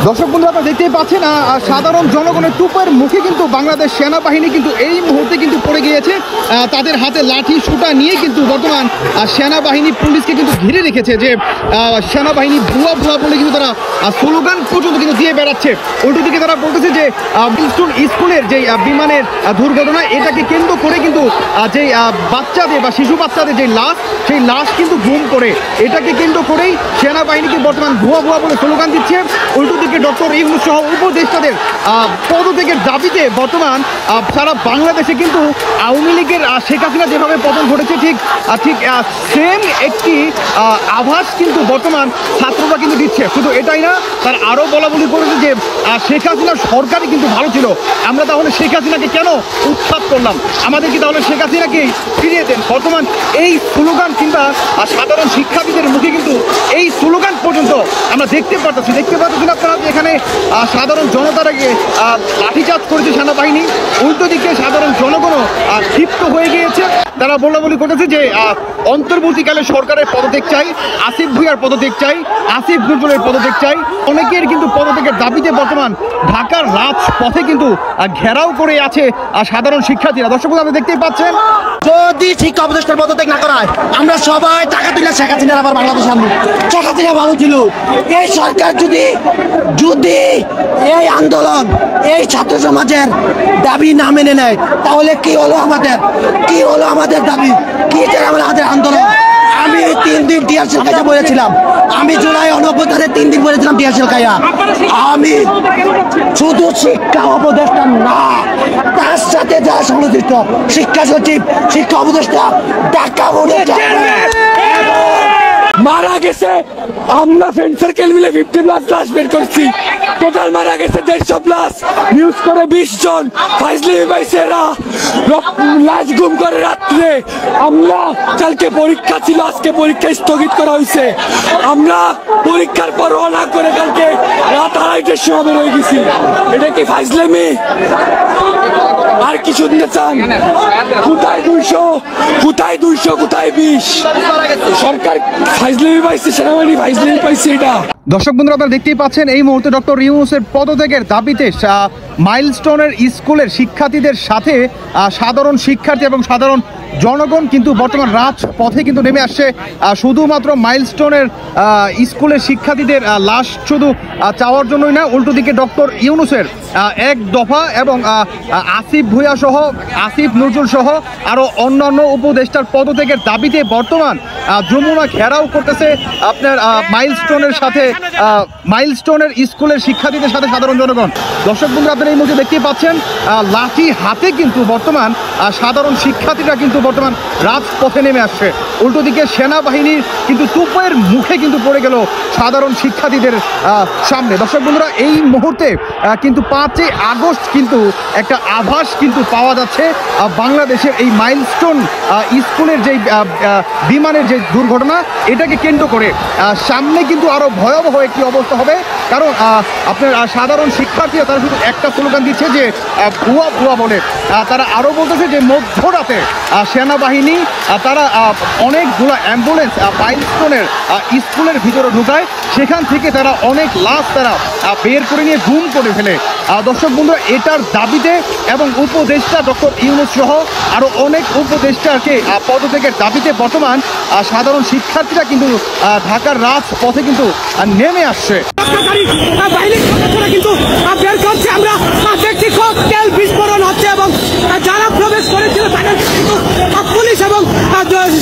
দর্শক বন্ধু আপনারা দেখতেই পাচ্ছেন সাধারণ জনগণের টুপের মুখে কিন্তু বাংলাদেশ সেনাবাহিনী কিন্তু এই মুহূর্তে কিন্তু পড়ে গিয়েছে। তাদের হাতে লাঠি সুটা নিয়ে কিন্তু বর্তমান সেনাবাহিনী পুলিশকে কিন্তু ঘিরে রেখেছে, যে সেনাবাহিনী ভুয়া ভুয়া বলে কিন্তু তারা স্লোগান পর্যন্ত কিন্তু দিয়ে বেড়াচ্ছে। উল্টো দিকে তারা বলতেছে যে স্কুলের যে বিমানের দুর্ঘটনা এটাকে কেন্দ্র করে কিন্তু যে বাচ্চাদের বা শিশু বাচ্চাদের যে লাশ, সেই লাশ কিন্তু গুম করে এটাকে কেন্দ্র করেই সেনাবাহিনীকে বর্তমান ভুয়া ভুয়া বলে স্লোগান দিচ্ছে। উল্টো দিকে ডক্টর ইউনূস সহ উপদেষ্টাদের পদত্যাগের দাবিতে বর্তমান সারা বাংলাদেশে কিন্তু আওয়ামী লীগের শেখ হাসিনা যেভাবে পতন ঘটেছে ঠিক সেম একটি আভাস কিন্তু বর্তমান ছাত্ররা কিন্তু দিচ্ছে। শুধু এটাই না, তার আরও বলা বলি করেছে যে শেখ হাসিনার সরকারই কিন্তু ভালো ছিল, আমরা তাহলে শেখ হাসিনাকে কেন উৎখাত করলাম, আমাদেরকে তাহলে শেখ হাসিনাকে ফিরিয়ে দেন। বর্তমান এই স্লোগান কিংবা সাধারণ শিক্ষার্থীদের মুখে কিন্তু এই স্লোগান পর্যন্ত আমরা দেখতে পাচ্ছি আপনারা এখানে সাধারণ জনতারাকে লাঠিচার্জ করেছে সেনাবাহিনী। উল্টো দিকে সাধারণ জনগণও ক্ষিপ্ত হয়ে গিয়েছে, তারা বলা করেছে যে অন্তর্বর্তীকালে সরকারের পদত্যাগ চাই, আসিফ ভুঁইয়ার পদত্যাগ চাই, আসিফ নজরুলের পদত্যাগ চাই। অনেকের কিন্তু পদত্যাগের দাবিতে বর্তমান ঢাকার রাজপথে কিন্তু ঘেরাও করে আছে সাধারণ শিক্ষার্থীরা। দর্শক আপনি দেখতেই পাচ্ছেন, যদি শিক্ষা উপদেষ্টার পদত্যাগ না করায় আমরা সবাই টাকা তুলে শেখ হাসিনার আবার বাংলাদেশ আনবো। শেখ হাসিনা ভালো ছিল, এই সরকার যদি এই আন্দোলন এই ছাত্র সমাজের দাবি না মেনে নেয় তাহলে কি হলো আমাদের দাবি, কি আমাদের আন্দোলন। আমি 3 দিন টিয়ারশেল খাইয়া বলেছিলাম, আমি জুলাই 89-এ 3 দিন বলেছিলাম টিয়ারশেল খাইয়া। আমি শুধু শিক্ষা উপদেষ্টা না, তার সাথে যারা সংশ্লিষ্ট শিক্ষা সচিব, শিক্ষা উপদেষ্টা, ঢাকা বোর্ডের মারা গেছে। আমরা ফ্রেন্ড সার্কেল মিলে 50+ লাশ বের করছি, টোটাল মারা গেছে 150+। নিউজ করে 20 জন ফাইজলামি পাইছে, এরা লাশ গুম করে রাত্রে। আমরা কালকে পরীক্ষা ছিল, আজকে পরীক্ষা স্থগিত করা হয়েছে। আমরা পরীক্ষার পর রওনা করে কালকে রাত 2:30টার সময় বের হয়ে গেছি। এটা কি ফাইজলামি? আর কি শুনতে চান? কোথায় 200, কোথায় 20, সরকার ফাইজলামি পাইছে, সেনাবাহিনী ফাইজলামি পাইছে। এটা দর্শক বন্ধুরা আপনারা দেখতেই পাচ্ছেন এই মুহূর্তে ডক্টর ইউনূসের পদত্যাগের দাবিতে মাইলস্টোনের স্কুলের শিক্ষার্থীদের সাথে সাধারণ শিক্ষার্থী এবং সাধারণ জনগণ কিন্তু বর্তমান রাজপথে কিন্তু নেমে আসছে। শুধুমাত্র মাইলস্টোনের স্কুলের শিক্ষার্থীদের লাশ শুধু চাওয়ার জন্যই না, উল্টো দিকে ডক্টর ইউনূসের এক দফা এবং আসিফ ভুঁইয়া সহ, আসিফ নজরুল সহ আরও অন্যান্য উপদেষ্টার পদত্যাগের দাবিতে বর্তমান যমুনা ঘেরাও করতেছে আপনার মাইলস্টোনের সাথে, মাইলস্টোনের স্কুলের শিক্ষার্থীদের সাথে সাধারণ জনগণ। দর্শক বন্ধুরা আপনারা এই মুহূর্তে দেখতেই পাচ্ছেন লাঠি হাতে কিন্তু বর্তমান সাধারণ শিক্ষার্থীরা কিন্তু বর্তমান রাজপথে নেমে আসছে। উল্টো দিকে সেনাবাহিনীর কিন্তু তুপের মুখে কিন্তু পড়ে গেল সাধারণ শিক্ষার্থীদের সামনে। দর্শক বন্ধুরা এই মুহূর্তে কিন্তু 5ই আগস্ট কিন্তু একটা আভাস কিন্তু পাওয়া যাচ্ছে বাংলাদেশের এই মাইলস্টোন স্কুলের যেই বিমানের যে দুর্ঘটনা এটাকে কেন্দ্র করে সামনে কিন্তু আরও ভয়াবহ একটি অবস্থা হবে। কারণ আপনার সাধারণ শিক্ষার্থীরা তারা শুধু একটা স্লোগান দিচ্ছে যে ভুয়া ভুয়া বলে। তারা আরও বলতেছে যে মধ্যরাতে সেনাবাহিনী তারা অনেকগুলো অ্যাম্বুলেন্স মাইলস্টোনের স্কুলের ভিতরে ঢুকায়, সেখান থেকে তারা অনেক লাশ তারা বের করে নিয়ে গুম করে ফেলে। দর্শক বন্ধুরা এটার দাবিতে এবং উপদেষ্টা ডক্টর ইউনূস সহ আরও অনেক উপদেষ্টাকে পদত্যাগের দাবিতে বর্তমান সাধারণ শিক্ষার্থীরা কিন্তু ঢাকার রাজপথে কিন্তু নেমে আসছে। আমরা দেখছি ককটেল বিস্ফোরণ হচ্ছে এবং যারা প্রবেশ করেছিল তাদের কিন্তু পুলিশ এবং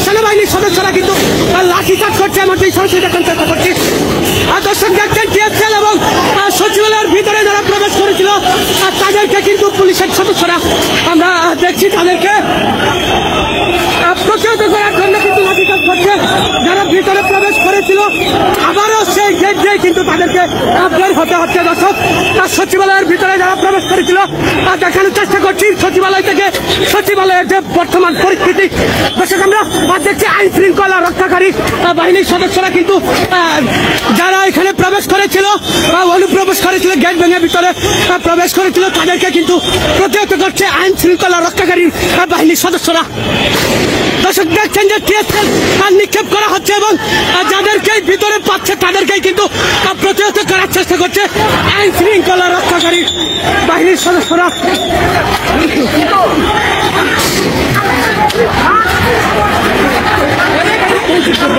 সেনাবাহিনীর সদস্যরা কিন্তু লাঠিচার্জ করছে, এমনকি সরাসরি দেখার চেষ্টা করছে। দর্শক দেখছেন টিএসএল এবং সচিবালয়ের ভিতরে যারা প্রবেশ করেছিল তাদেরকে কিন্তু পুলিশের সদস্যরা আমরা দেখছি তাদেরকে প্রতিহত করার জন্য কিন্তু লাঠিচার্জ করছে। যারা ভিতরে প্রবেশ করেছিল আবারও সেই গেট দিয়ে কিন্তু তাদেরকে বের হতে হচ্ছে। দর্শক সচিবালয়ের ভিতরে যারা প্রবেশ করেছিল দেখানোর চেষ্টা করছি সচিবালয় থেকে, সচিবালয়ের যে বর্তমান পরিস্থিতি। দর্শক আমরা দেখছি আইন শৃঙ্খলা রক্ষাকারী বাহিনীর সদস্যরা কিন্তু যারা এখানে প্রবেশ করেছিল, অনুপ্রবেশ করেছিল, গেট ভেঙে ভিতরে প্রবেশ করেছিল তাদেরকে কিন্তু প্রতিহত করছে আইন শৃঙ্খলা রক্ষাকারী বাহিনীর সদস্যরা। দর্শক দেখছেন যে টিএসএল নিক্ষেপ করা হচ্ছে এবং যাদেরকে ভিতরে পাচ্ছে তাদেরকেই কিন্তু প্রতিহত করার চেষ্টা করছে আইন শৃঙ্খলা রক্ষাকারী বাহিনীর সদস্যরা।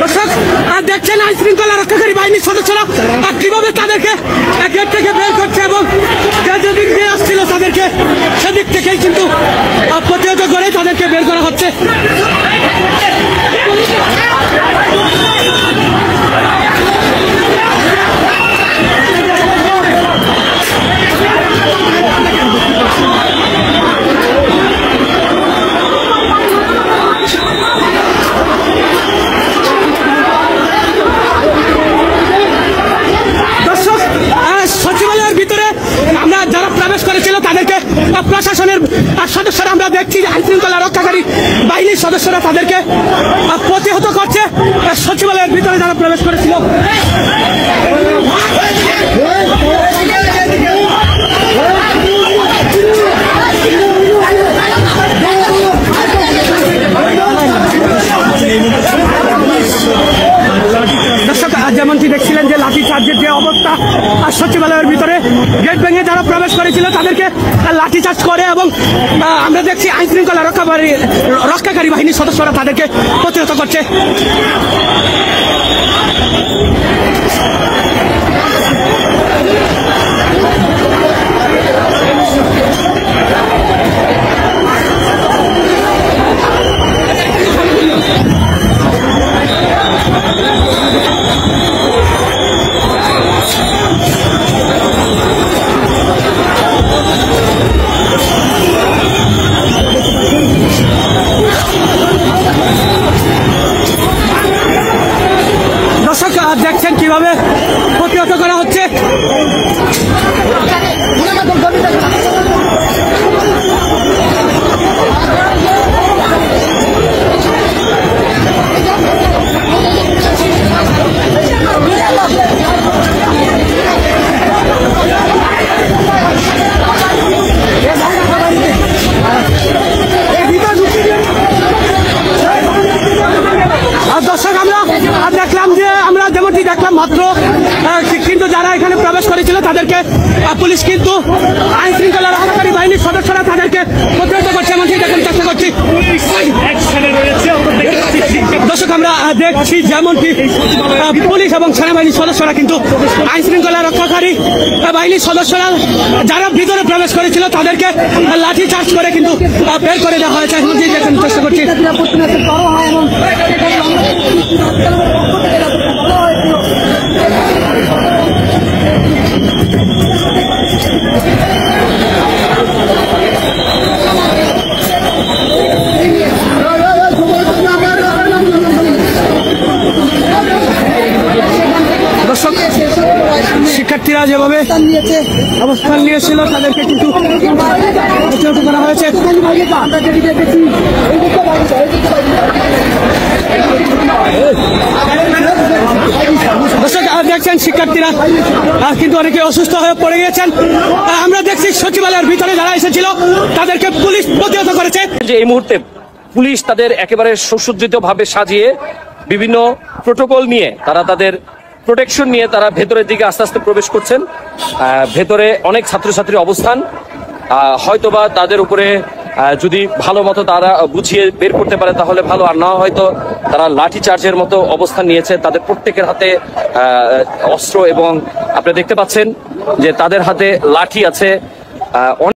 দর্শক দেখছেন আইন শৃঙ্খলা রক্ষাকারী বাহিনীর সদস্যরা কিভাবে তাদেরকে গেট থেকে বের করছে এবং যেদিক দিয়ে আসছিল তাদেরকে সেদিক থেকেই কিন্তু প্রতিহত করে তাদেরকে বের করা হচ্ছে। সচিবালয়ের ভিতরে আমরা যারা প্রবেশ করেছিল তাদেরকে প্রশাসনের সদস্যরা আমরা দেখছি আইন শৃঙ্খলা রক্ষাকারী বাহিনীর সদস্যরা তাদেরকে প্রতিহত করছে। সচিবালয়ের ভিতরে যারা প্রবেশ করেছিল যেমনটি দেখছিলেন যে লাঠি চার্জের যে অবস্থা আর সচিবালয়ের ভিতরে গেট ভেঙে যারা প্রবেশ করেছিল তাদেরকে লাঠি চার্জ করে এবং আমরা দেখছি আইন শৃঙ্খলা রক্ষাকারী বাহিনীর সদস্যরা তাদেরকে প্রতিহত করছে। দেখছেন কিভাবে প্রতিহত করা হচ্ছে। দর্শক আমরা দেখলাম যে আমরা যেমনটি দেখলাম মাত্র কিন্তু যারা এখানে প্রবেশ করেছিল তাদেরকে পুলিশ কিন্তু আইন শৃঙ্খলা রক্ষাকারী বাহিনীর সদস্যরা তাদেরকে প্রতিহত করছে এমনটি দেখার চেষ্টা করছি। দর্শক আমরা দেখছি যেমনটি পুলিশ এবং সেনাবাহিনীর সদস্যরা কিন্তু আইন শৃঙ্খলা রক্ষাকারী বাহিনীর সদস্যরা যারা ভিতরে প্রবেশ করেছিল তাদেরকে লাঠি চার্জ করে কিন্তু বের করে দেওয়া হয়েছে এমনটি দেখার চেষ্টা করছি। দর্শক শিক্ষার্থীরা যেভাবে অবস্থান নিয়েছিল তাদেরকে কিন্তু প্রতিহত করা হয়েছে। দর্শক দেখছেন শিক্ষার্থীরা কিন্তু অনেকে অসুস্থ হয়ে পড়ে গিয়েছেন। আমরা দেখছি সচিবালয়ের ভিতরে যারা এসেছিল তাদেরকে পুলিশ প্রতিহত করেছে। যে এই মুহূর্তে পুলিশ তাদের একেবারে সুসজ্জিত ভাবে সাজিয়ে বিভিন্ন প্রোটোকল নিয়ে তারা তাদের প্রোটেকশন নিয়ে তারা ভেতরের দিকে আস্তে আস্তে প্রবেশ করছেন। ভেতরে অনেক ছাত্রছাত্রীর অবস্থান, হয়তোবা তাদের উপরে যদি ভালো মতো তারা বুঝিয়ে বের করতে পারে তাহলে ভালো, আর না হয়তো তারা লাঠি চার্জের মতো অবস্থান নিয়েছে। তাদের প্রত্যেকের হাতে অস্ত্র এবং আপনারা দেখতে পাচ্ছেন যে তাদের হাতে লাঠি আছে।